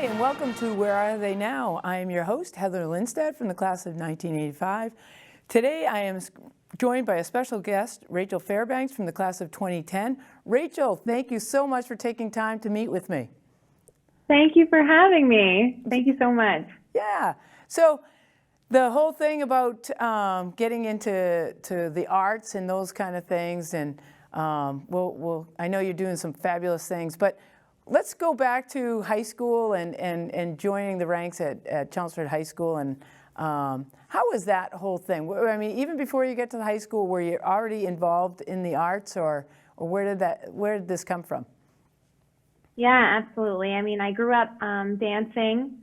Hi, and welcome to Where Are They Now? I am your host, Heather Lindstedt from the class of 1985. Today I am joined by a special guest, Rachel Fairbanks from the class of 2010. Rachel, thank you so much for taking time to meet with me. Thank you for having me. Thank you so much. Yeah. So the whole thing about getting into the arts and those kind of things, and I know you're doing some fabulous things, but let's go back to high school and joining the ranks at Chelmsford High School. And how was that whole thing? I mean, even before you get to the high school, were you already involved in the arts, or where did this come from? Yeah, absolutely. I mean, I grew up dancing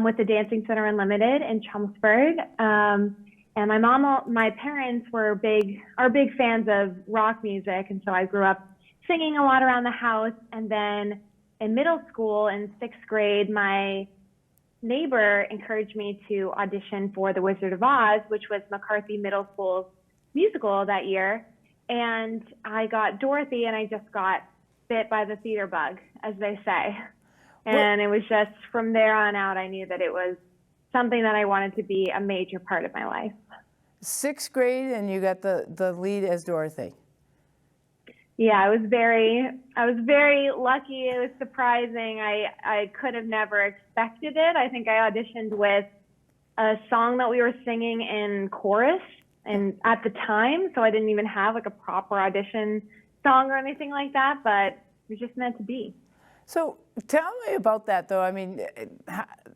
with the Dancing Center Unlimited in Chelmsford. And my parents are big fans of rock music. And so I grew up singing a lot around the house. And then in middle school, in sixth grade, my neighbor encouraged me to audition for The Wizard of Oz, which was McCarthy Middle School's musical that year. And I got Dorothy, and I just got bit by the theater bug, as they say. And it was just from there on out, I knew that it was something that I wanted to be a major part of my life. Sixth grade, and you got the lead as Dorothy. Yeah, I was very lucky. It was surprising. I could have never expected it. I think I auditioned with a song that we were singing in chorus and at the time, so I didn't even have like a proper audition song or anything like that, but it was just meant to be. So tell me about that, though. I mean,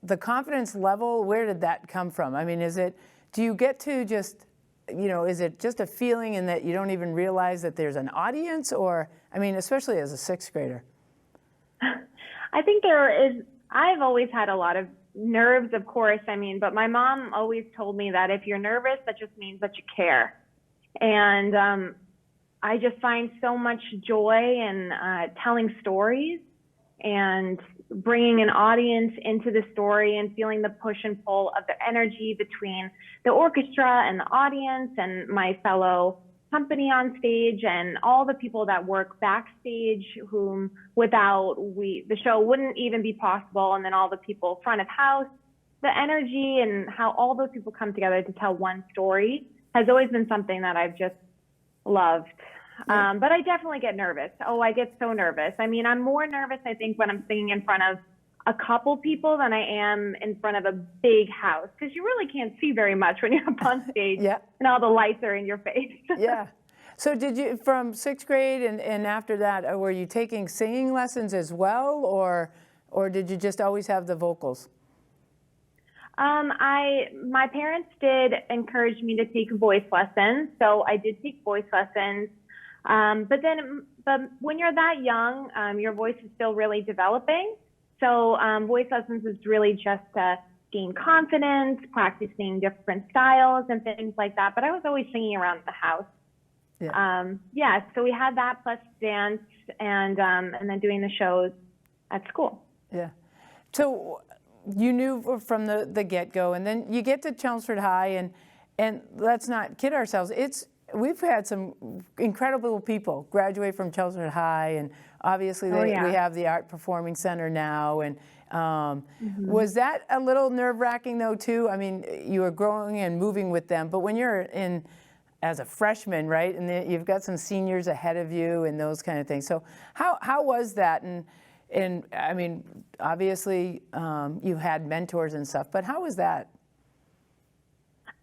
the confidence level, where did that come from? I mean, do you get to just, is it just a feeling in that you don't even realize that there's an audience? Or, I mean, especially as a sixth grader. I think I've always had a lot of nerves, of course. I mean, but my mom always told me that if you're nervous, that just means that you care. And I just find so much joy in telling stories and bringing an audience into the story and feeling the push and pull of the energy between the orchestra and the audience and my fellow company on stage and all the people that work backstage whom without the show wouldn't even be possible. And then all the people front of house, the energy and how all those people come together to tell one story has always been something that I've just loved. But I definitely get nervous. Oh, I get so nervous. I mean, I'm more nervous, I think, when I'm singing in front of a couple people than I am in front of a big house, because you really can't see very much when you're up on stage and all the lights are in your face. Yeah. So did you, from sixth grade and after that, were you taking singing lessons as well, or did you just always have the vocals? My parents did encourage me to take voice lessons, so I did take voice lessons. But when you're that young, your voice is still really developing. So voice lessons is really just to gain confidence, practicing different styles and things like that. But I was always singing around the house. Yeah. So we had that plus dance and then doing the shows at school. Yeah. So you knew from the get-go, and then you get to Chelmsford High, and let's not kid ourselves. We've had some incredible people graduate from Chelmsford High, and obviously we have the Art Performing Center now. And was that a little nerve-wracking though too? I mean, you were growing and moving with them, but when you're in as a freshman, right, and you've got some seniors ahead of you and those kind of things. So how was that? And I mean, obviously you had mentors and stuff, but how was that?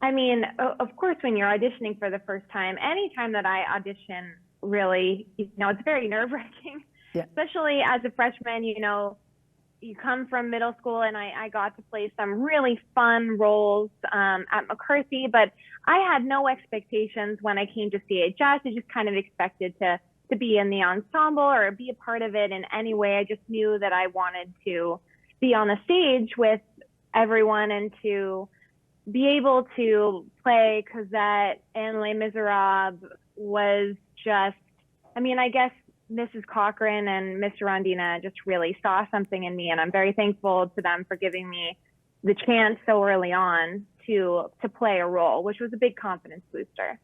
I mean, of course, when you're auditioning for the first time, anytime that I audition, really, it's very nerve-wracking, especially as a freshman. You come from middle school, and I got to play some really fun roles at McCarthy, but I had no expectations when I came to CHS. I just kind of expected to be in the ensemble or be a part of it in any way. I just knew that I wanted to be on the stage with everyone and to be able to play Cosette and Les Miserables was just, I mean, I guess Mrs. Cochran and Mr. Rondina just really saw something in me, and I'm very thankful to them for giving me the chance so early on to play a role, which was a big confidence booster.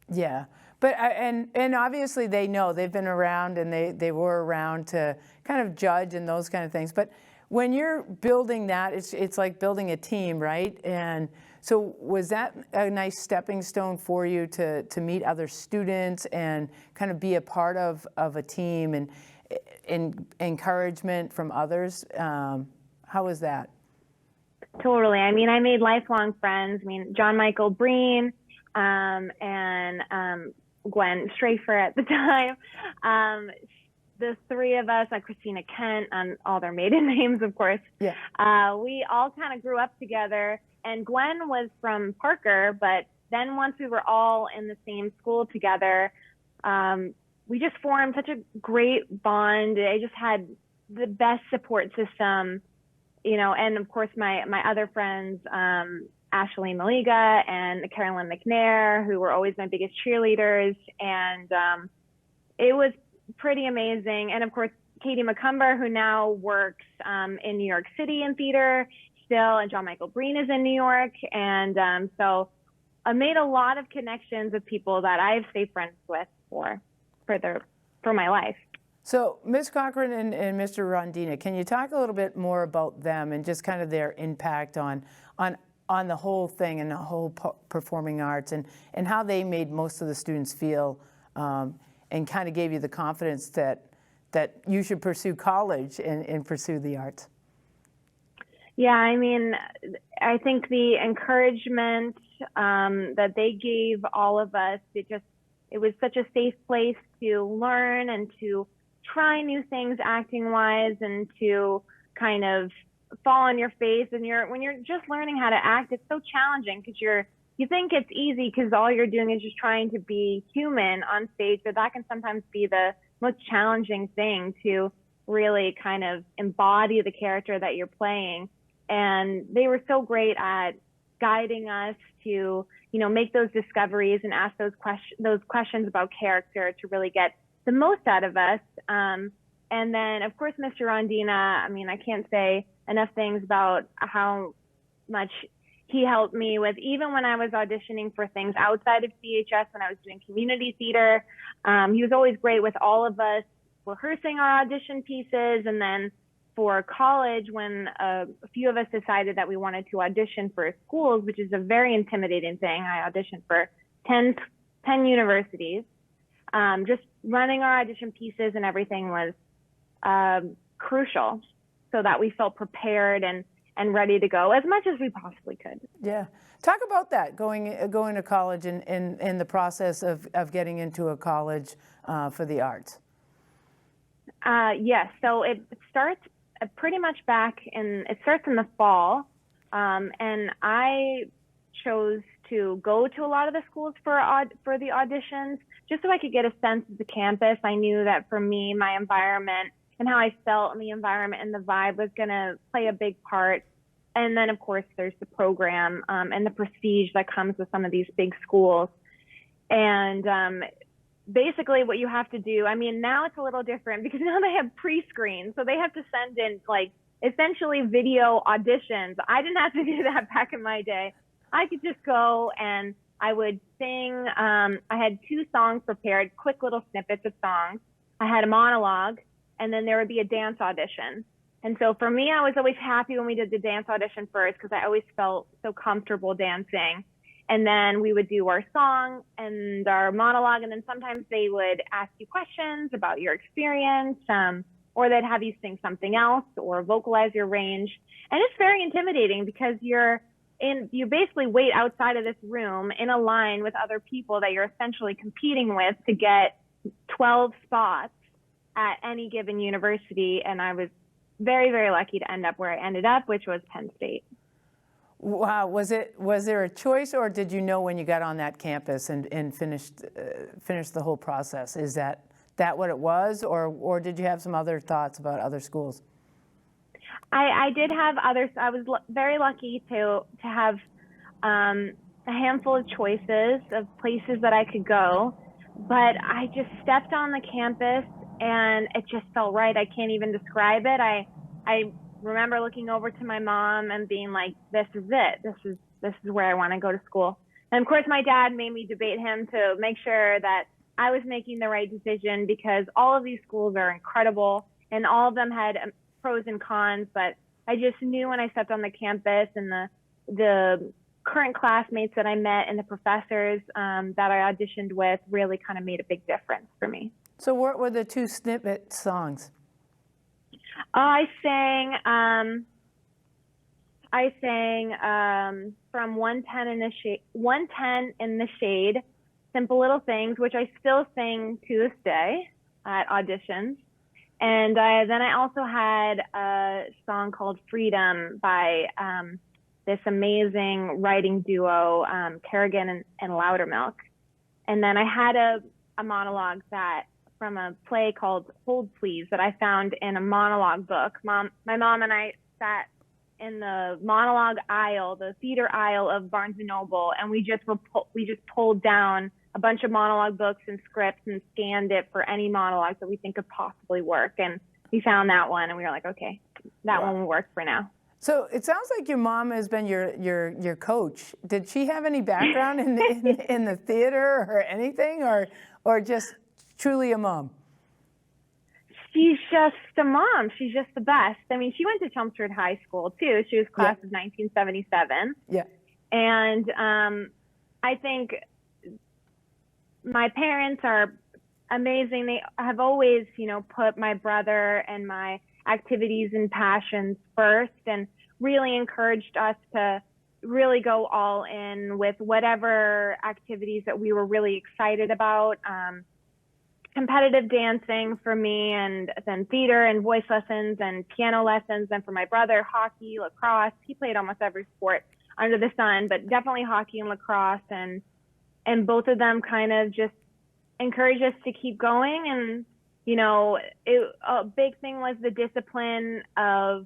Yeah, But and obviously they know, they've been around, and they were around to kind of judge and those kind of things. But when you're building that, it's like building a team, right? And so was that a nice stepping stone for you to meet other students and kind of be a part of a team and encouragement from others? How was that? Totally. I mean, I made lifelong friends. I mean, John Michael Breen, and Gwen Strafer at the time. The three of us, Christina Kent, and all their maiden names, of course. Yeah. We all kind of grew up together. And Gwen was from Parker, but then once we were all in the same school together, we just formed such a great bond. I just had the best support system, you know, and of course my other friends, Ashley Maliga and Carolyn McNair, who were always my biggest cheerleaders. And it was pretty amazing. And of course, Katie McCumber, who now works in New York City in theater still, and John Michael Breen is in New York. And so I made a lot of connections with people that I've stayed friends with for my life. So Ms. Cochran and Mr. Rondina, can you talk a little bit more about them and just kind of their impact on the whole thing and the whole performing arts, and how they made most of the students feel, and kind of gave you the confidence that you should pursue college and pursue the arts? Yeah, I mean, I think the encouragement that they gave all of us, it was such a safe place to learn and to try new things acting wise, and to kind of fall on your face. And when you're just learning how to act, it's so challenging because you think it's easy because all you're doing is just trying to be human on stage, but that can sometimes be the most challenging thing, to really kind of embody the character that you're playing. And they were so great at guiding us to, you know, make those discoveries and ask those questions about character to really get the most out of us. And then, of course, Mr. Rondina, I mean, I can't say enough things about how much he helped me with, even when I was auditioning for things outside of CHS, when I was doing community theater. He was always great with all of us rehearsing our audition pieces. And then for college, when a few of us decided that we wanted to audition for schools, which is a very intimidating thing. I auditioned for 10 universities. Just running our audition pieces and everything was crucial, so that we felt prepared and ready to go as much as we possibly could. Yeah. Talk about that, going to college and the process of getting into a college for the arts. Yes, so it starts pretty much it starts in the fall, and I chose to go to a lot of the schools for the auditions, just so I could get a sense of the campus. I knew that for me, my environment and how I felt in the environment and the vibe was going to play a big part. And then, of course, there's the program and the prestige that comes with some of these big schools. And basically what you have to do, I mean, now it's a little different because now they have pre-screens. So they have to send in, like, essentially video auditions. I didn't have to do that back in my day. I could just go and I would sing. I had 2 songs prepared, quick little snippets of songs. I had a monologue, and then there would be a dance audition. And so for me, I was always happy when we did the dance audition first, because I always felt so comfortable dancing. And then we would do our song and our monologue, and then sometimes they would ask you questions about your experience, or they'd have you sing something else or vocalize your range. And it's very intimidating because you basically wait outside of this room in a line with other people that you're essentially competing with to get 12 spots at any given university. And I was very, very lucky to end up where I ended up, which was Penn State. Wow, was there a choice, or did you know when you got on that campus and finished the whole process? Is that what it was, or did you have some other thoughts about other schools? I did have others. I was very lucky to have a handful of choices of places that I could go, but I just stepped on the campus and it just felt right. I can't even describe it. I remember looking over to my mom and being like, "This is it. This is where I want to go to school." And of course, my dad made me debate him to make sure that I was making the right decision, because all of these schools are incredible and all of them had pros and cons. But I just knew when I stepped on the campus, and the current classmates that I met and the professors that I auditioned with really kind of made a big difference for me. So what were the two snippet songs? I sang from 110 in the shade, 110 in the shade, Simple Little Things, which I still sing to this day at auditions. And then I also had a song called Freedom by this amazing writing duo, Kerrigan and Loudermilk. And then I had a monologue that from a play called Hold Please that I found in a monologue book. My mom and I sat in the monologue aisle, the theater aisle of Barnes and Noble, and we just pulled down a bunch of monologue books and scripts and scanned it for any monologues that we think could possibly work. And we found that one, and we were like, okay, that one will work for now. So it sounds like your mom has been your coach. Did she have any background in the theater or anything, or just truly a mom? She's just a mom. She's just the best. I mean, she went to Chelmsford High School too. She was class of 1977. Yeah. And I think my parents are amazing. They have always, put my brother and my activities and passions first, and really encouraged us to really go all in with whatever activities that we were really excited about. Competitive dancing for me, and then theater and voice lessons and piano lessons. And for my brother, hockey, lacrosse. He played almost every sport under the sun, but definitely hockey and lacrosse. And both of them kind of just encouraged us to keep going. And, a big thing was the discipline of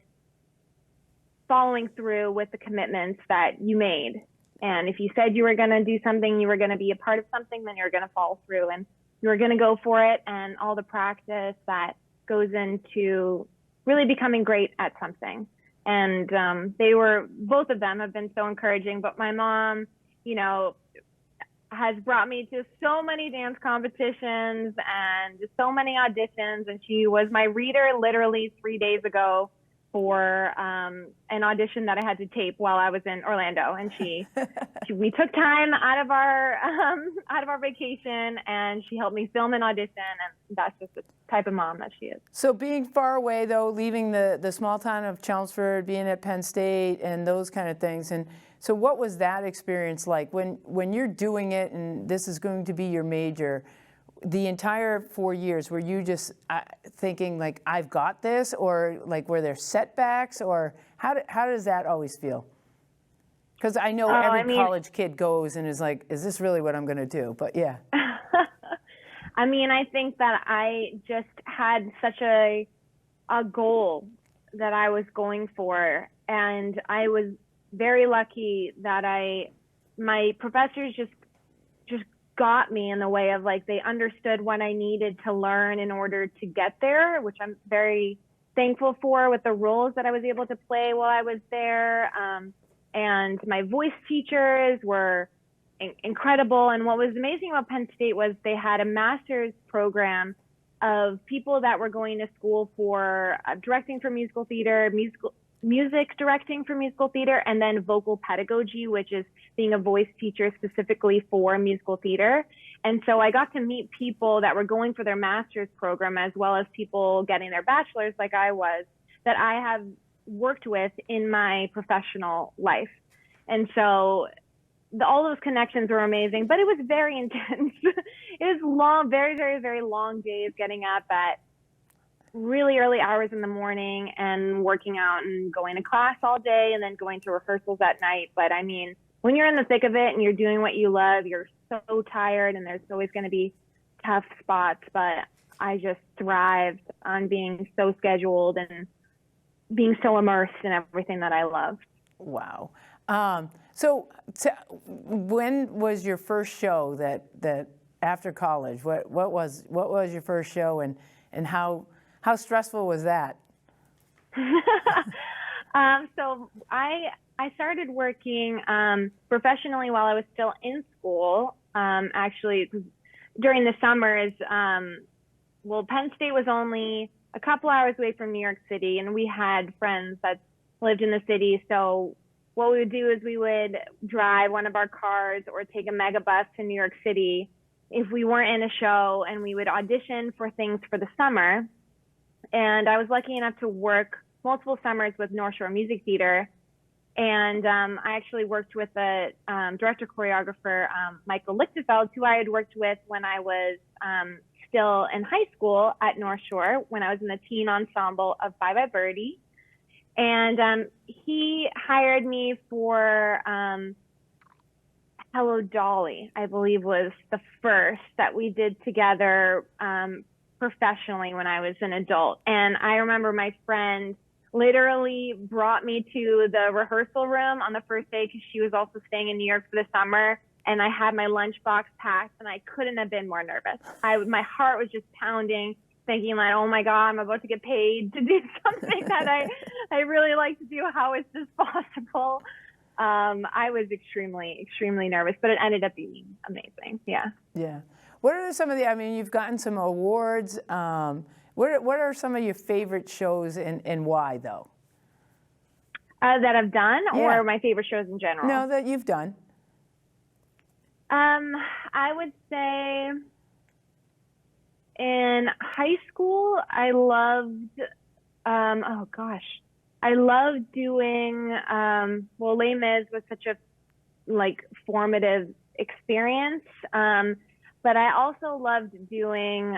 following through with the commitments that you made. And if you said you were going to do something, you were going to be a part of something, then you're going to follow through. And you were going to go for it, and all the practice that goes into really becoming great at something. And both of them have been so encouraging. But my mom, has brought me to so many dance competitions and so many auditions. And she was my reader literally 3 days ago for an audition that I had to tape while I was in Orlando. And we took time out of our vacation, and she helped me film an audition. And that's just the type of mom that she is. So being far away though, leaving the small town of Chelmsford, being at Penn State and those kind of things. And so what was that experience like when you're doing it and this is going to be your major? The entire 4 years, were you just thinking like, I've got this, or like were there setbacks, or how does that always feel? Because I know every college kid goes and is like, is this really what I'm going to do? But yeah. I mean, I think that I just had such a goal that I was going for, and I was very lucky that my professors just got me in the way of like, they understood what I needed to learn in order to get there, which I'm very thankful for, with the roles that I was able to play while I was there. And my voice teachers were incredible. And what was amazing about Penn State was they had a master's program of people that were going to school for directing for musical theater, music directing for musical theater, and then vocal pedagogy, which is being a voice teacher specifically for musical theater. And so I got to meet people that were going for their master's program, as well as people getting their bachelor's like I was, that I have worked with in my professional life. And so all those connections were amazing, but it was very intense. It was long, very, very, very long days, getting up at really early hours in the morning and working out and going to class all day and then going to rehearsals at night. But I mean, when you're in the thick of it and you're doing what you love, you're so tired, and there's always going to be tough spots. But I just thrived on being so scheduled and being so immersed in everything that I love. Wow. So when was your first show that after college? What was your first show, and how stressful was that? So I started started working professionally while I was still in school. Actually, during the summers, well, Penn State was only a couple hours away from New York City, and we had friends that lived in the city. So what we would do is we would drive one of our cars or take a mega bus to New York City if we weren't in a show, and we would audition for things for the summer. And I was lucky enough to work multiple summers with North Shore Music Theater. And I actually worked with the director choreographer, Michael Lichtenfeld, who I had worked with when I was still in high school at North Shore, when I was in the teen ensemble of Bye Bye Birdie. And he hired me for Hello Dolly, I believe was the first that we did together professionally when I was an adult. And I remember my friend literally brought me to the rehearsal room on the first day because she was also staying in New York for the summer. And I had my lunchbox packed, and I couldn't have been more nervous. My heart was just pounding, thinking like, oh my God, I'm about to get paid to do something that I really like to do. How is this possible? I was extremely, extremely nervous, but it ended up being amazing. Yeah. Yeah. What are some of the, I mean, you've gotten some awards. What are some of your favorite shows and why, though? That I've done, Yeah. or my favorite shows in general? No, that you've done. I would say in high school, I loved, oh gosh, I loved doing, well, Les Mis was such a formative experience. But I also loved doing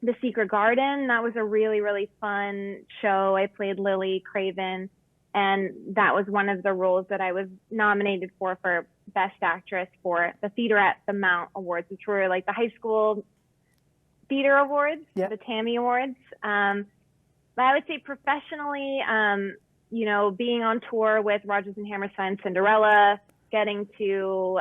The Secret Garden. That was a really, really fun show. I played Lily Craven, and that was one of the roles that I was nominated for Best Actress for the Theater at the Mount Awards, which were like the high school theater awards, Yep. the Tammy Awards. But I would say professionally, being on tour with Rodgers and Hammerstein Cinderella, getting to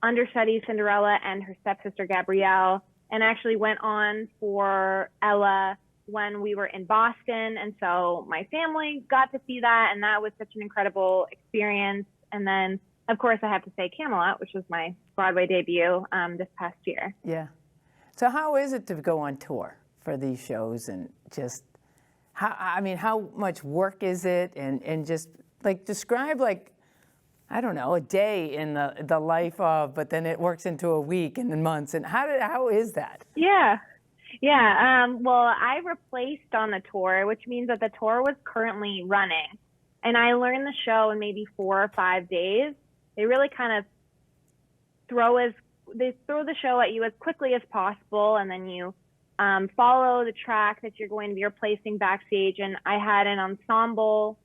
understudy Cinderella and her stepsister Gabrielle, and actually went on for Ella when we were in Boston. And so my family got to see that, and that was such an incredible experience. And then, of course, I have to say Camelot, which was my Broadway debut this past year. Yeah. So how is it to go on tour for these shows, and just how much work is it, and just describe I don't know, a day in the life of, but then it works into a week and then months, and how is that? Yeah. Well, I replaced on the tour, which means that the tour was currently running, and I learned the show in maybe 4 or 5 days. They really kind of throw the show at you as quickly as possible, and then you follow the track that you're going to be replacing backstage. And I had an ensemble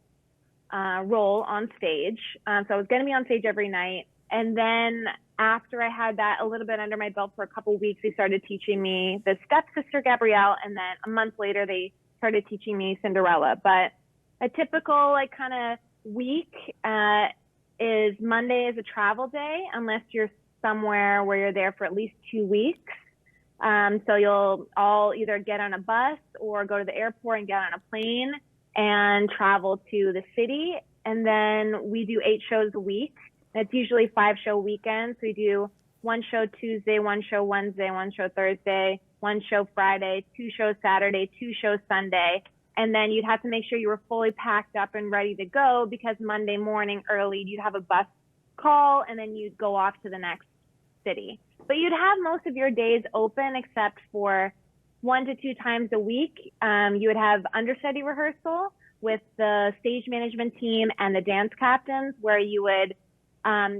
role on stage, so I was going to be on stage every night. And then after I had that a little bit under my belt for a couple of weeks, they started teaching me the stepsister Gabrielle, and then a month later they started teaching me Cinderella. But a typical kind of week is Monday is a travel day, unless you're somewhere where you're there for at least 2 weeks. So you'll all either get on a bus or go to the airport and get on a plane and travel to the city. And then we do 8 shows a week. It's usually 5-show weekends. We do 1 show Tuesday, 1 show Wednesday, 1 show Thursday, 1 show Friday, 2 shows Saturday, 2 shows Sunday. And then you'd have to make sure you were fully packed up and ready to go, because Monday morning early, you'd have a bus call, and then you'd go off to the next city. But you'd have most of your days open except for 1 to 2 times a week. You would have understudy rehearsal with the stage management team and the dance captains, where you would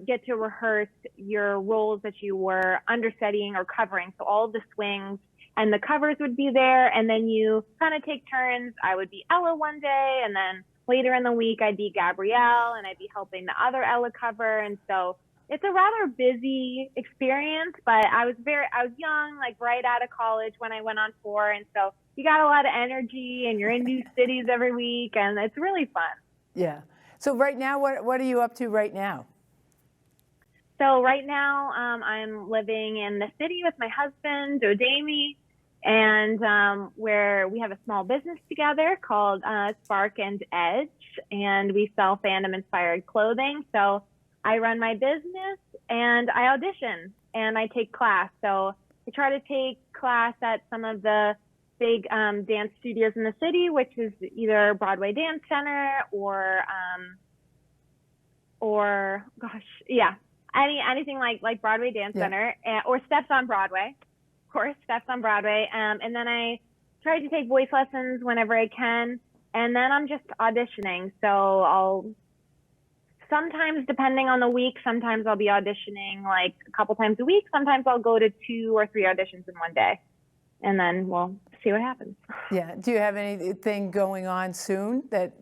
get to rehearse your roles that you were understudying or covering. So all of the swings and the covers would be there, and then you kind of take turns. I would be Ella one day, and then later in the week I'd be Gabrielle, and I'd be helping the other Ella cover. And so it's a rather busy experience, but I was young, right out of college when I went on tour, and so you got a lot of energy, and you're in new cities every week, and it's really fun. Yeah. So right now, what are you up to right now? So right now, I'm living in the city with my husband, Odami, and where we have a small business together called Spark and Edge, and we sell fandom-inspired clothing. So I run my business, and I audition, and I take class. So I try to take class at some of the big dance studios in the city, which is either Broadway Dance Center or anything like Broadway Dance Center or Steps on Broadway. Of course, Steps on Broadway. And then I try to take voice lessons whenever I can. And then I'm just auditioning. So I'll sometimes, depending on the week, sometimes I'll be auditioning like a couple times a week. Sometimes I'll go to 2 or 3 auditions in one day. And then we'll see what happens. Yeah. Do you have anything going on soon that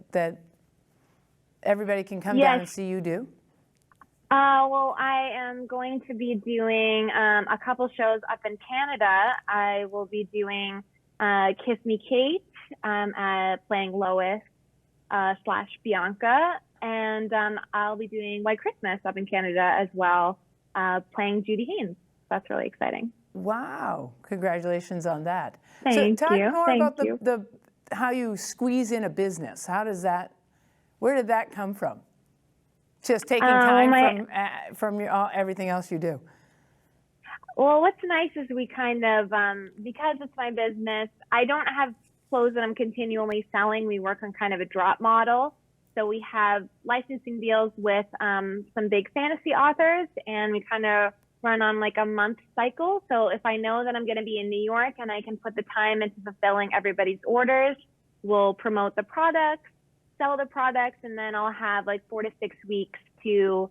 everybody can come down and see you do? Well, I am going to be doing a couple shows up in Canada. I will be doing Kiss Me Kate, playing Lois / Bianca, and I'll be doing White Christmas up in Canada as well, playing Judy Haynes. That's really exciting. Wow! Congratulations on that. Thank so talk you. more Thank about you. the how you squeeze in a business. How does that? Where did that come from? Just taking time from everything else you do. Well, what's nice is we kind of, because it's my business, I don't have clothes that I'm continually selling. We work on kind of a drop model. So we have licensing deals with some big fantasy authors, and we kind of run on like a month cycle. So if I know that I'm going to be in New York and I can put the time into fulfilling everybody's orders, we'll promote the products, sell the products, and then I'll have like 4 to 6 weeks to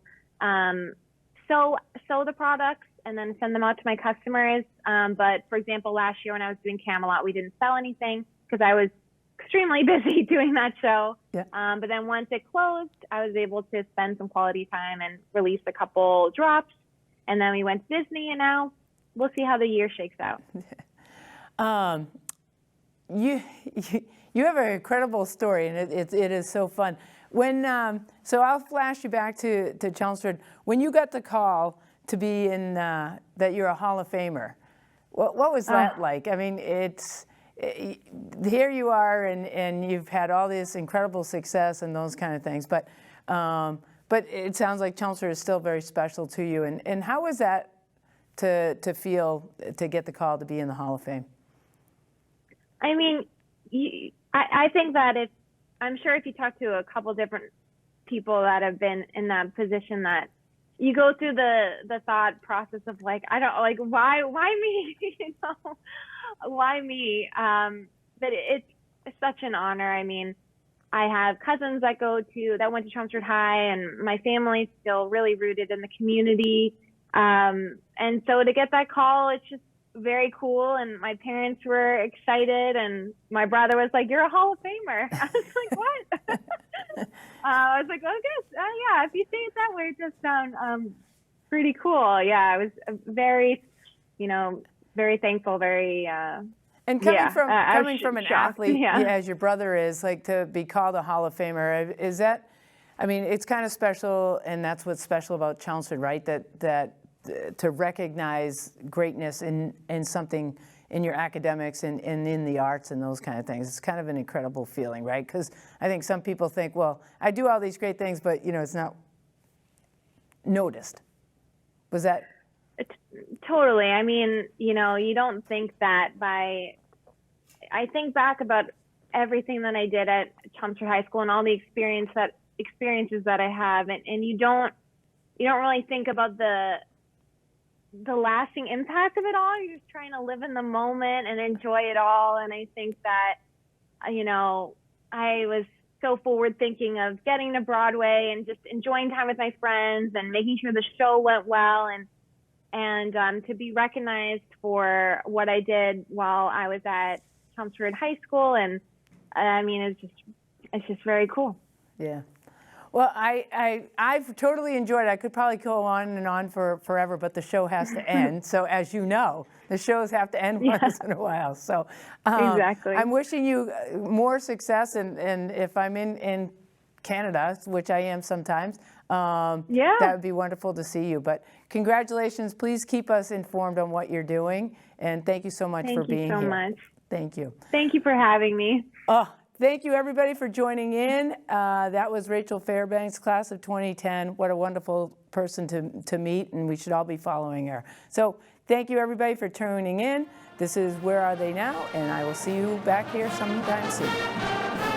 sew the products and then send them out to my customers. But for example, last year when I was doing Camelot, we didn't sell anything because I was extremely busy doing that show. Yeah. But then once it closed, I was able to spend some quality time and release a couple drops. And then we went to Disney, and now we'll see how the year shakes out. You have an incredible story, and it is so fun. When so I'll flash you back to Chelmsford. When you got the call to be in that you're a Hall of Famer, what was that like? I mean, here you are, and you've had all this incredible success and those kind of things, but it sounds like Chelmsford is still very special to you. And how was that to feel to get the call to be in the Hall of Fame? I mean, I think that I'm sure if you talk to a couple different people that have been in that position, that you go through the thought process of like, I don't like, why me? You know, why me? But it's such an honor. I mean, I have cousins that went to Chelmsford High, and my family's still really rooted in the community. And so to get that call, it's just very cool, and my parents were excited, and my brother was like, "You're a Hall of Famer." I was like, "What?" I was like, "Oh, yes, yeah. If you say it that way, it does sound pretty cool." Yeah, I was very, very thankful, very. And coming from an shocked. athlete, as your brother is, like to be called a Hall of Famer, is that? I mean, it's kind of special, and that's what's special about Chelmsford, right? That to recognize greatness in something in your academics and in the arts and those kind of things. It's kind of an incredible feeling, right? Because I think some people think, well, I do all these great things, but it's not noticed. Was that? Totally. I mean, you don't think that I think back about everything that I did at Chelmsford High School and all the experiences that I have, and you don't really think about the lasting impact of it all. You're just trying to live in the moment and enjoy it all. And I think that, I was so forward thinking of getting to Broadway and just enjoying time with my friends and making sure the show went well, and to be recognized for what I did while I was at Chelmsford High School. And I mean, it's just very cool. Yeah. Well, I've totally enjoyed it. I could probably go on and on for forever, but the show has to end. So as you know, the shows have to end once in a while. So exactly. I'm wishing you more success, and if I'm in Canada, which I am sometimes, Yeah. that would be wonderful to see you. But congratulations. Please keep us informed on what you're doing. And thank you so much for being Thank you so here. much. Thank you. Thank you for having me. Oh, thank you, everybody, for joining in. That was Rachel Fairbanks, class of 2010. What a wonderful person to meet, and we should all be following her. So thank you, everybody, for tuning in. This is Where Are They Now? And I will see you back here sometime soon.